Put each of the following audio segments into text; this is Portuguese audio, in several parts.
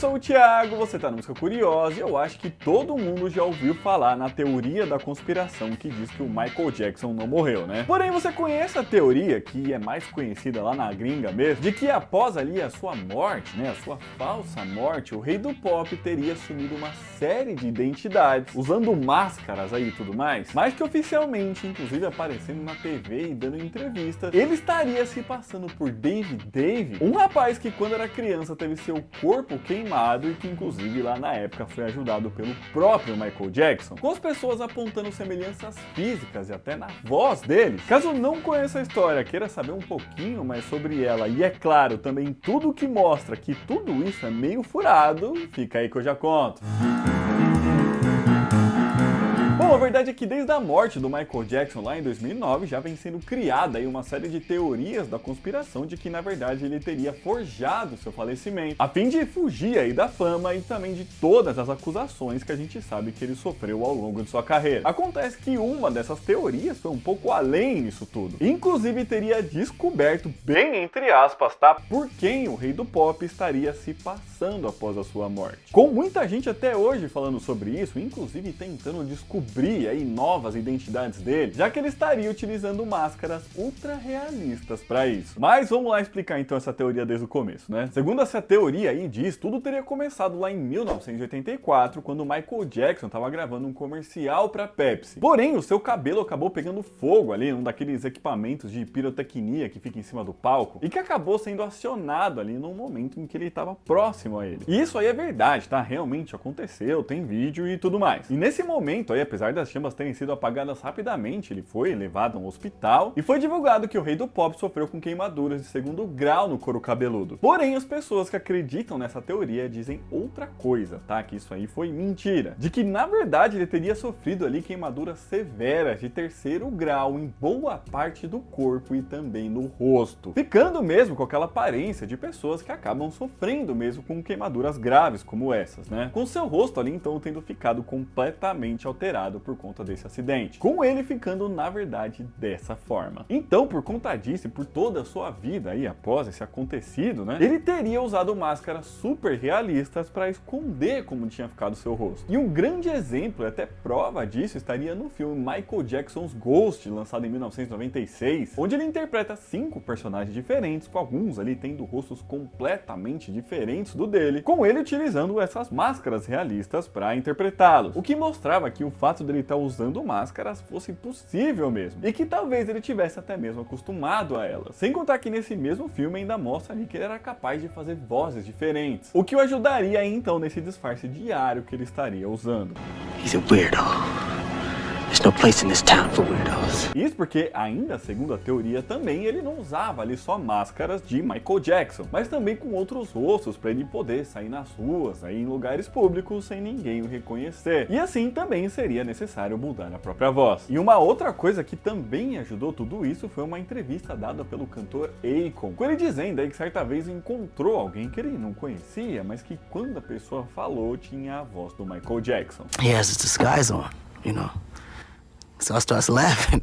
sou o Thiago, você tá no Música Curiosa e eu acho que todo mundo já ouviu falar na teoria da conspiração que diz que o Michael Jackson não morreu, né? Porém, você conhece a teoria, que é mais conhecida lá na gringa mesmo, de que após ali a sua morte, né, a sua falsa morte, o rei do pop teria assumido uma série de identidades, usando máscaras aí e tudo mais, mas que oficialmente, inclusive aparecendo na TV e dando entrevista, ele estaria se passando por Dave, um rapaz que quando era criança teve seu corpo queimado e que inclusive lá na época foi ajudado pelo próprio Michael Jackson, com as pessoas apontando semelhanças físicas e até na voz dele. Caso não conheça a história, queira saber um pouquinho mais sobre ela e é claro, também tudo que mostra que tudo isso é meio furado, fica aí que eu já conto. Bom, a verdade é que desde a morte do Michael Jackson lá em 2009 já vem sendo criada aí uma série de teorias da conspiração de que na verdade ele teria forjado seu falecimento, a fim de fugir aí da fama e também de todas as acusações que a gente sabe que ele sofreu ao longo de sua carreira. Acontece que uma dessas teorias foi um pouco além nisso tudo, inclusive teria descoberto, bem entre aspas, tá, por quem o rei do pop estaria se passando após a sua morte. Com muita gente até hoje falando sobre isso, inclusive tentando descobrir aí novas identidades dele, já que ele estaria utilizando máscaras ultra realistas para isso. Mas vamos lá explicar então essa teoria desde o começo, né? Segundo essa teoria aí diz, tudo teria começado lá em 1984, quando Michael Jackson estava gravando um comercial para Pepsi. Porém, o seu cabelo acabou pegando fogo ali, um daqueles equipamentos de pirotecnia que fica em cima do palco, e que acabou sendo acionado ali no momento em que ele estava próximo a ele. E isso aí é verdade, tá? Realmente aconteceu, tem vídeo e tudo mais. E nesse momento aí, apesar das chamas terem sido apagadas rapidamente, ele foi levado a um hospital e foi divulgado que o rei do pop sofreu com queimaduras de 2º grau no couro cabeludo. Porém, as pessoas que acreditam nessa teoria dizem outra coisa, tá? Que isso aí foi mentira. De que, na verdade, ele teria sofrido ali queimaduras severas de 3º grau em boa parte do corpo e também no rosto, ficando mesmo com aquela aparência de pessoas que acabam sofrendo mesmo com queimaduras graves como essas, né? Com seu rosto ali, então, tendo ficado completamente alterado por conta desse acidente, com ele ficando na verdade dessa forma. Então, por conta disso e por toda a sua vida aí após esse acontecido, né, ele teria usado máscaras super realistas para esconder como tinha ficado seu rosto. E um grande exemplo e até prova disso estaria no filme Michael Jackson's Ghost, lançado em 1996, onde ele interpreta 5 personagens diferentes, com alguns ali tendo rostos completamente diferentes do dele, com ele utilizando essas máscaras realistas para interpretá-los, o que mostrava que o fato dele estar usando máscaras fosse possível mesmo, e que talvez ele tivesse até mesmo acostumado a elas. Sem contar que nesse mesmo filme ainda mostra ali que ele era capaz de fazer vozes diferentes, o que o ajudaria então nesse disfarce diário que ele estaria usando. He's a weirdo. There's no place in this town for weirdos. Isso porque, ainda segundo a teoria, também ele não usava ali só máscaras de Michael Jackson, mas também com outros rostos para ele poder sair nas ruas, aí em lugares públicos sem ninguém o reconhecer. E assim também seria necessário mudar a própria voz. E uma outra coisa que também ajudou tudo isso foi uma entrevista dada pelo cantor Akon, com ele dizendo aí que certa vez encontrou alguém que ele não conhecia, mas que quando a pessoa falou tinha a voz do Michael Jackson. He has his disguise on, you know. So I starts laughing.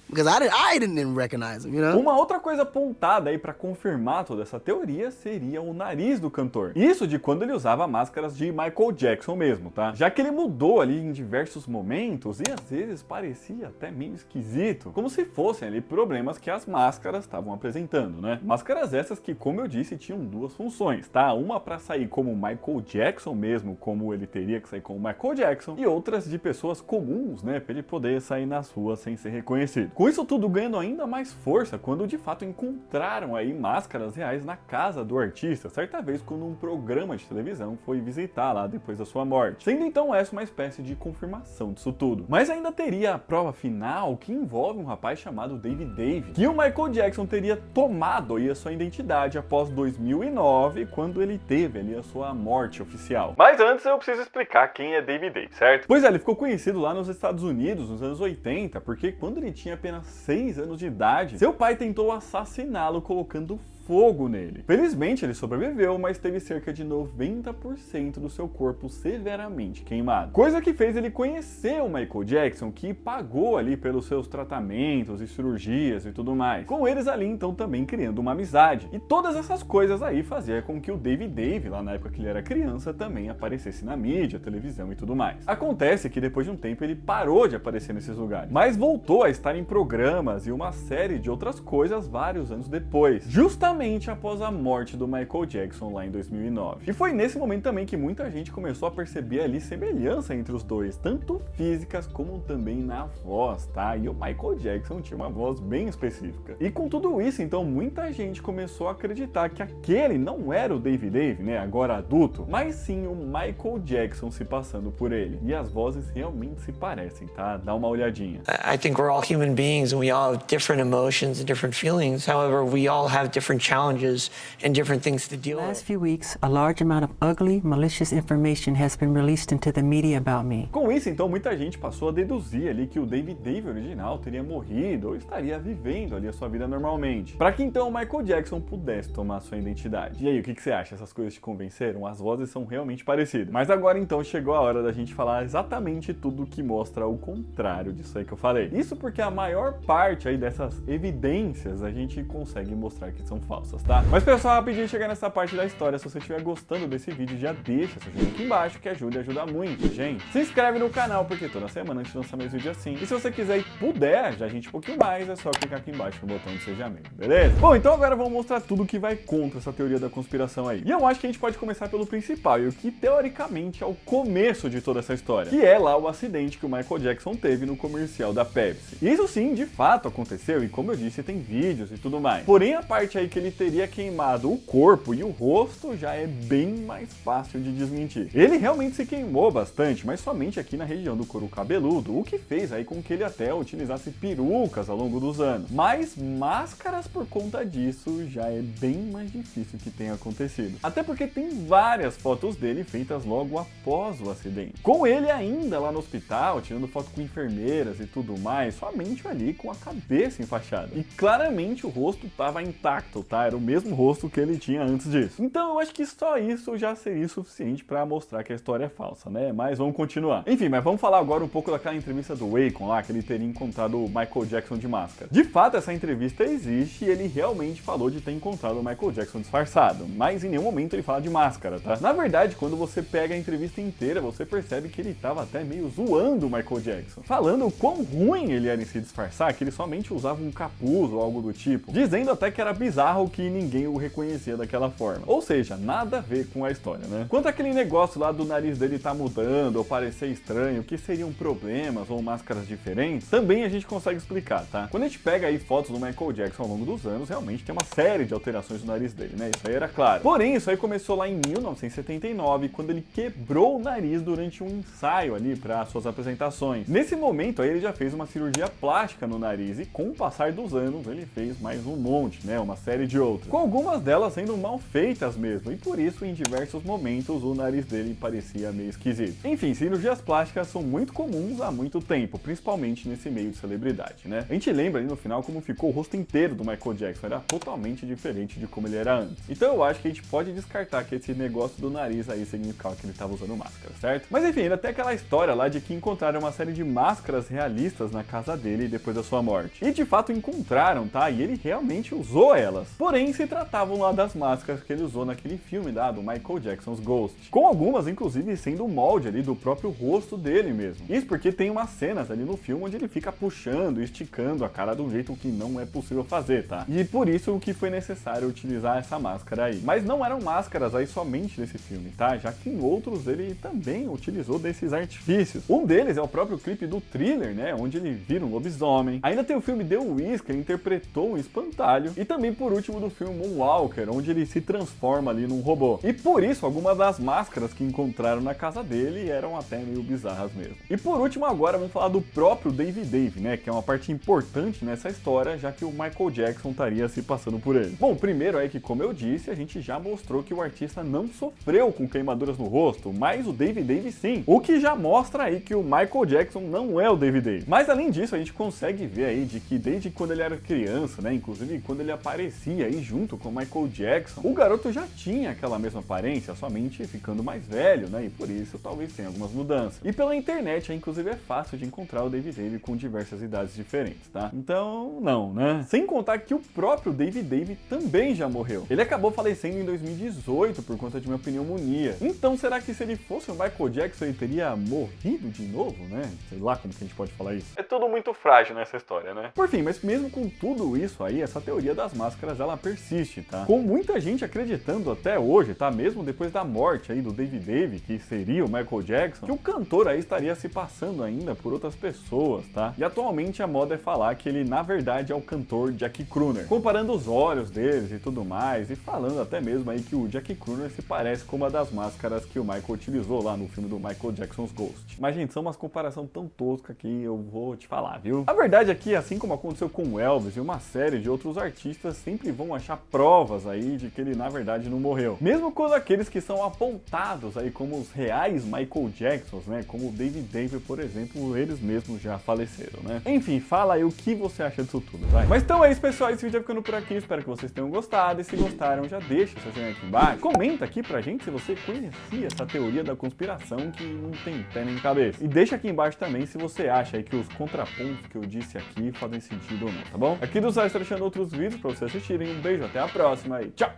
Because I didn't recognize him, you know? Uma outra coisa apontada aí para confirmar toda essa teoria seria o nariz do cantor. Isso de quando ele usava máscaras de Michael Jackson mesmo, tá? Já que ele mudou ali em diversos momentos e às vezes parecia até meio esquisito, como se fossem ali problemas que as máscaras estavam apresentando, né? Máscaras essas que, como eu disse, tinham 2 funções, tá? Uma para sair como Michael Jackson mesmo, como ele teria que sair como Michael Jackson, e outras de pessoas comuns, né? Para ele poder sair nas ruas sem ser reconhecido. Com isso tudo ganhando ainda mais força quando de fato encontraram aí máscaras reais na casa do artista, certa vez quando um programa de televisão foi visitar lá depois da sua morte, sendo então essa uma espécie de confirmação disso tudo. Mas ainda teria a prova final que envolve um rapaz chamado Dave, que o Michael Jackson teria tomado aí a sua identidade após 2009, quando ele teve ali a sua morte oficial. Mas antes eu preciso explicar quem é Dave, certo? Pois é, ele ficou conhecido lá nos Estados Unidos nos anos 80, porque quando ele tinha apenas 6 anos de idade, seu pai tentou assassiná-lo colocando fogo nele. Felizmente ele sobreviveu, mas teve cerca de 90% do seu corpo severamente queimado. Coisa que fez ele conhecer o Michael Jackson, que pagou ali pelos seus tratamentos e cirurgias e tudo mais. Com eles ali então também criando uma amizade. E todas essas coisas aí fazia com que o Dave, lá na época que ele era criança, também aparecesse na mídia, televisão e tudo mais. Acontece que depois de um tempo ele parou de aparecer nesses lugares, mas voltou a estar em programas e uma série de outras coisas vários anos depois, justamente após a morte do Michael Jackson lá em 2009. E foi nesse momento também que muita gente começou a perceber ali semelhança entre os dois, tanto físicas como também na voz, tá? E o Michael Jackson tinha uma voz bem específica. E com tudo isso, então, muita gente começou a acreditar que aquele não era o Dave, né, agora adulto, mas sim o Michael Jackson se passando por ele. E as vozes realmente se parecem, tá? Dá uma olhadinha. I think we're all human beings and we all have different emotions and different feelings. However, we all have different challenges and different things to deal with. Last few weeks, a large amount of ugly, malicious information has been released into the media about me. Com isso, então, muita gente passou a deduzir ali que o Dave original teria morrido ou estaria vivendo ali a sua vida normalmente, para que então o Michael Jackson pudesse tomar sua identidade. E aí, o que você acha? Essas coisas te convenceram? As vozes são realmente parecidas. Mas agora então chegou a hora da gente falar exatamente tudo que mostra o contrário disso aí que eu falei. Isso porque a maior parte aí dessas evidências a gente consegue mostrar que são falsas, tá? Mas pessoal, rapidinho chegar nessa parte da história, se você estiver gostando desse vídeo, já deixa seu joinha aqui embaixo, que ajuda muito, gente. Se inscreve no canal, porque toda semana a gente lança mais vídeo assim. E se você quiser e puder já a gente um pouquinho mais, é só clicar aqui embaixo no botão de seja membro, beleza? Bom, então agora vamos mostrar tudo que vai contra essa teoria da conspiração aí. E eu acho que a gente pode começar pelo principal, e o que teoricamente é o começo de toda essa história, que é lá o acidente que o Michael Jackson teve no comercial da Pepsi. E isso sim, de fato aconteceu, e como eu disse, tem vídeos e tudo mais. Porém, a parte aí que ele teria queimado o corpo e o rosto já é bem mais fácil de desmentir. Ele realmente se queimou bastante, mas somente aqui na região do couro cabeludo, o que fez aí com que ele até utilizasse perucas ao longo dos anos. Mas máscaras por conta disso já é bem mais difícil que tenha acontecido. Até porque tem várias fotos dele feitas logo após o acidente. Com ele ainda lá no hospital, tirando foto com enfermeiras e tudo mais, somente ali com a cabeça enfaixada. E claramente o rosto estava intacto, tá? Era o mesmo rosto que ele tinha antes disso. Então eu acho que só isso já seria suficiente para mostrar que a história é falsa, né? Mas vamos continuar. Enfim, mas vamos falar agora um pouco daquela entrevista do Akon lá, que ele teria encontrado o Michael Jackson de máscara. De fato, essa entrevista existe e ele realmente falou de ter encontrado o Michael Jackson disfarçado, mas em nenhum momento ele fala de máscara, tá? Na verdade, quando você pega a entrevista inteira, você percebe que ele tava até meio zoando o Michael Jackson, falando o quão ruim ele era em se disfarçar, que ele somente usava um capuz ou algo do tipo, dizendo até que era bizarro que ninguém o reconhecia daquela forma. Ou seja, nada a ver com a história, né? Quanto àquele negócio lá do nariz dele tá mudando ou parecer estranho, que seriam problemas ou máscaras diferentes, também a gente consegue explicar, tá? Quando a gente pega aí fotos do Michael Jackson ao longo dos anos, realmente tem uma série de alterações no nariz dele, né? Isso aí era claro. Porém, isso aí começou lá em 1979, quando ele quebrou o nariz durante um ensaio ali para suas apresentações. Nesse momento aí ele já fez uma cirurgia plástica no nariz e com o passar dos anos ele fez mais um monte, né? Uma série de outras. Com algumas delas sendo mal feitas mesmo, e por isso em diversos momentos o nariz dele parecia meio esquisito. Enfim, cirurgias plásticas são muito comuns há muito tempo, principalmente nesse meio de celebridade, né? A gente lembra ali no final como ficou o rosto inteiro do Michael Jackson, era totalmente diferente de como ele era antes. Então eu acho que a gente pode descartar que esse negócio do nariz aí significava que ele estava usando máscara, certo? Mas enfim, ainda tem aquela história lá de que encontraram uma série de máscaras realistas na casa dele depois da sua morte. E de fato encontraram, tá? E ele realmente usou elas. Porém, se tratavam lá das máscaras que ele usou naquele filme lá do Michael Jackson's Ghost. Com algumas, inclusive, sendo o molde ali do próprio rosto dele mesmo. Isso porque tem umas cenas ali no filme onde ele fica puxando e esticando a cara de um jeito que não é possível fazer, tá? E por isso que foi necessário utilizar essa máscara aí. Mas não eram máscaras aí somente desse filme, tá? Já que em outros ele também utilizou desses artifícios. Um deles é o próprio clipe do Thriller, né? Onde ele vira um lobisomem. Ainda tem o filme The Wiz, que ele interpretou um espantalho. E também, por último, do filme Moonwalker, onde ele se transforma ali num robô. E por isso, algumas das máscaras que encontraram na casa dele eram até meio bizarras mesmo. E por último, agora vamos falar do próprio Dave, né? Que é uma parte importante nessa história, já que o Michael Jackson estaria se passando por ele. Bom, primeiro é que, como eu disse, a gente já mostrou que o artista não sofreu com queimaduras no rosto, mas o Dave sim. O que já mostra aí que o Michael Jackson não é o Dave. Mas além disso, a gente consegue ver aí de que desde quando ele era criança, né? Inclusive quando ele aparecia teoria aí junto com Michael Jackson, o garoto já tinha aquela mesma aparência, somente ficando mais velho, né? E por isso talvez tenha algumas mudanças. E pela internet, inclusive, é fácil de encontrar o David Davey com diversas idades diferentes, tá? Então, não, né? Sem contar que o próprio David Davey também já morreu. Ele acabou falecendo em 2018 por conta de uma pneumonia. Então, será que se ele fosse o Michael Jackson, ele teria morrido de novo, né? Sei lá como que a gente pode falar isso. É tudo muito frágil nessa história, né? Por fim, mas mesmo com tudo isso aí, essa teoria das máscaras, ela persiste, tá? Com muita gente acreditando até hoje, tá? Mesmo depois da morte aí do David Davey, que seria o Michael Jackson, que o cantor aí estaria se passando ainda por outras pessoas, tá? E atualmente a moda é falar que ele, na verdade, é o cantor Jack Crooner, comparando os olhos deles e tudo mais, e falando até mesmo aí que o Jack Crooner se parece com uma das máscaras que o Michael utilizou lá no filme do Michael Jackson's Ghost. Mas, gente, são umas comparações tão toscas que eu vou te falar, viu? A verdade é que, assim como aconteceu com o Elvis e uma série de outros artistas, sempre vão achar provas aí de que ele, na verdade, não morreu. Mesmo quando aqueles que são apontados aí como os reais Michael Jacksons, né? Como o David Davey, por exemplo, eles mesmos já faleceram, né? Enfim, fala aí o que você acha disso tudo, vai. Mas então é isso, pessoal. Esse vídeo vai ficando por aqui. Espero que vocês tenham gostado. E se gostaram, já deixa o seu joinha aqui embaixo. Comenta aqui pra gente se você conhecia essa teoria da conspiração que não tem pé nem cabeça. E deixa aqui embaixo também se você acha aí que os contrapontos que eu disse aqui fazem sentido ou não, tá bom? Aqui do site estou deixando outros vídeos pra vocês assistirem. Um beijo, até a próxima e tchau!